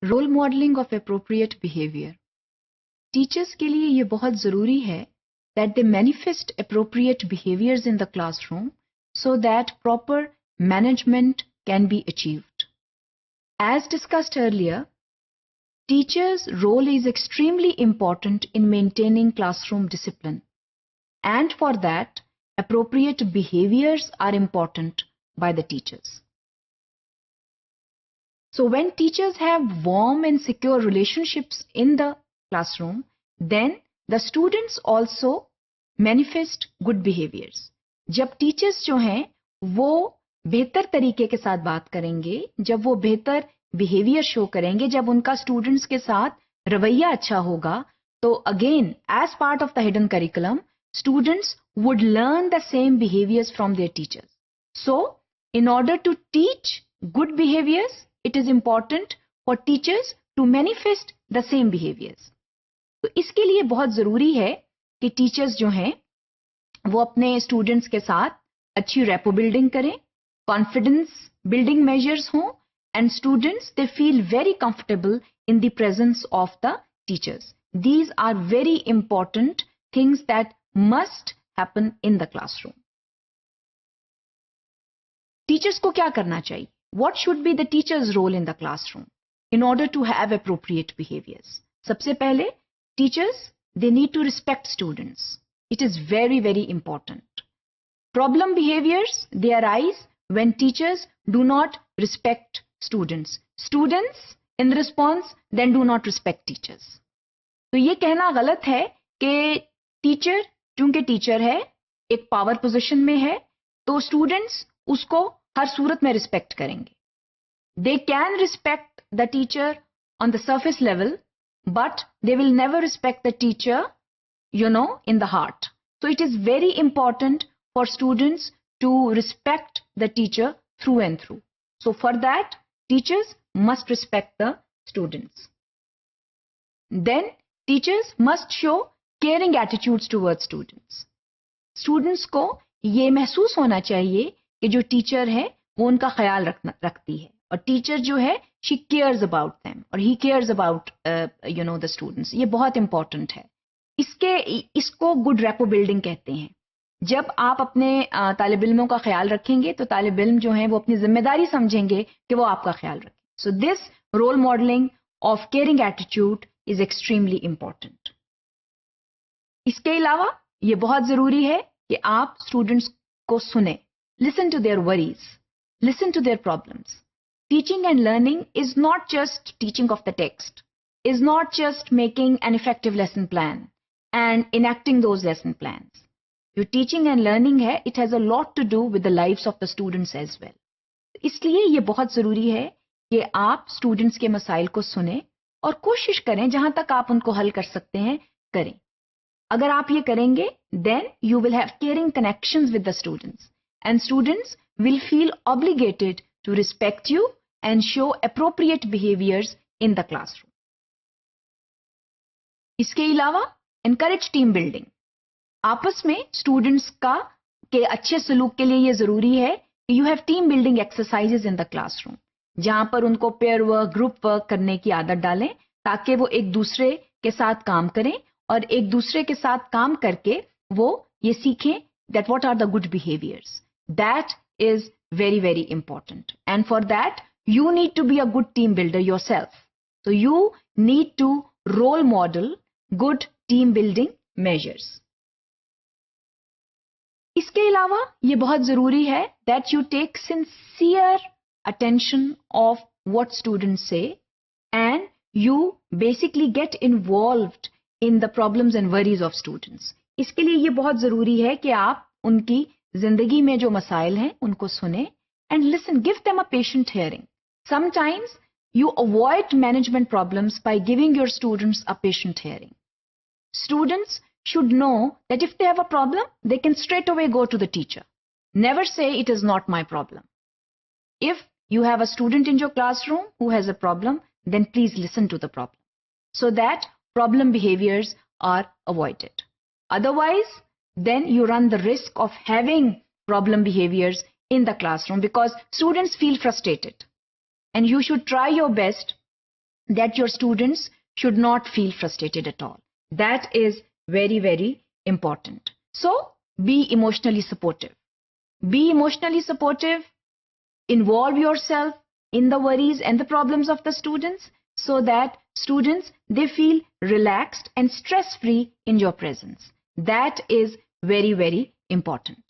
Role modelling of appropriate behaviour. Teachers के लिए ये बहुत ज़रूरी है that they manifest appropriate behaviors in the classroom so that proper management can be achieved. As discussed earlier, teachers' role is extremely important in maintaining classroom discipline, and for that, appropriate behaviors are important by the teachers. So when teachers have warm and secure relationships in the classroom, then the students also manifest good behaviors. जब teachers जो हैं वो बेहतर तरीके के साथ बात करेंगे, जब वो बेहतर बिहेवियर शो करेंगे, जब उनका स्टूडेंट्स के साथ रवैया अच्छा होगा, तो again as part of the hidden curriculum students would learn the same behaviors from their teachers. So, in order to teach good behaviors, it is important for teachers to manifest the same behaviors. तो इसके लिए बहुत ज़रूरी है कि teachers जो हैं वो अपने स्टूडेंट्स के साथ अच्छी रेपो बिल्डिंग करें, कॉन्फिडेंस बिल्डिंग मेजर्स हों, and students they feel very comfortable in the presence of the teachers. These are very important things that must happen in the classroom. Teachers को क्या करना चाहिए? What should be the teacher's role in the classroom in order to have appropriate behaviors? सबसे पहले, teachers, they need to respect students. It is very, very important. Problem behaviors, they arise when teachers do not respect students. Students, in response, then do not respect teachers. तो ये कहना गलत है कि teacher, चूंकि teacher है, एक power position में है, तो स्टूडेंट्स उसको हर सूरत में रिस्पेक्ट करेंगे. They can respect the teacher on the surface level, but they will never respect the teacher, in the heart. So it is very important for students to respect the teacher through and through. So for that, teachers must respect the students. Then teachers must show caring attitudes towards students. Students को ये महसूस होना चाहिए कि जो teacher है वो उनका ख्याल रखती है, और टीचर जो है she cares about them और he cares about the students. ये बहुत important है. इसको गुड रेपो बिल्डिंग कहते हैं. जब आप अपने तालिब इल्मों का ख्याल रखेंगे तो तालिब इल्म जो हैं वो अपनी जिम्मेदारी समझेंगे कि वो आपका ख्याल रखें. So this role modelling of caring attitude is extremely important. इसके अलावा ये बहुत जरूरी है कि आप स्टूडेंट्स को सुने. Listen to their worries, listen to their problems. Teaching and learning is not just teaching of the text, is not just making an effective lesson plan and enacting those lesson plans. Your teaching and learning hai, it has a lot to do with the lives of the students as well. इसलिए ये बहुत ज़रूरी है कि आप students के मसाइल को सुनें और कोशिश करें जहां तक आप उनको हल कर सकते हैं करें. अगर आप ये करेंगे, then you will have caring connections with the students, and students will feel obligated to respect you and show appropriate behaviors in the classroom. इसके अलावा एनकरेज टीम बिल्डिंग. आपस में स्टूडेंट्स के अच्छे सलूक के लिए ये जरूरी है कि you have team building exercises in the classroom, जहां पर उनको पेयर वर्क, ग्रुप वर्क करने की आदत डालें ताकि वो एक दूसरे के साथ काम करें और एक दूसरे के साथ काम करके वो ये सीखें that what are the good behaviours. That is very very important, and for that you need to be a good team builder yourself. So you need to role model good team building measures. इसके अलावा ये बहुत जरूरी है that you take sincere attention of what students say and you basically get involved in the problems and worries of students. इसके लिए ये बहुत जरूरी है कि आप उनकी जिंदगी में जो मसाइल हैं उनको सुने and listen, give them a patient hearing. Sometimes you avoid management problems by giving your students a patient hearing. Students should know that if they have a problem, they can straight away go to the teacher. Never say it is not my problem. If you have a student in your classroom who has a problem, then please listen to the problem so that problem behaviors are avoided. Otherwise, then you run the risk of having problem behaviors in the classroom because students feel frustrated. And you should try your best that your students should not feel frustrated at all. That is very, very important. So be emotionally supportive. Be emotionally supportive. Involve yourself in the worries and the problems of the students so that students, they feel relaxed and stress-free in your presence. That is very, very important.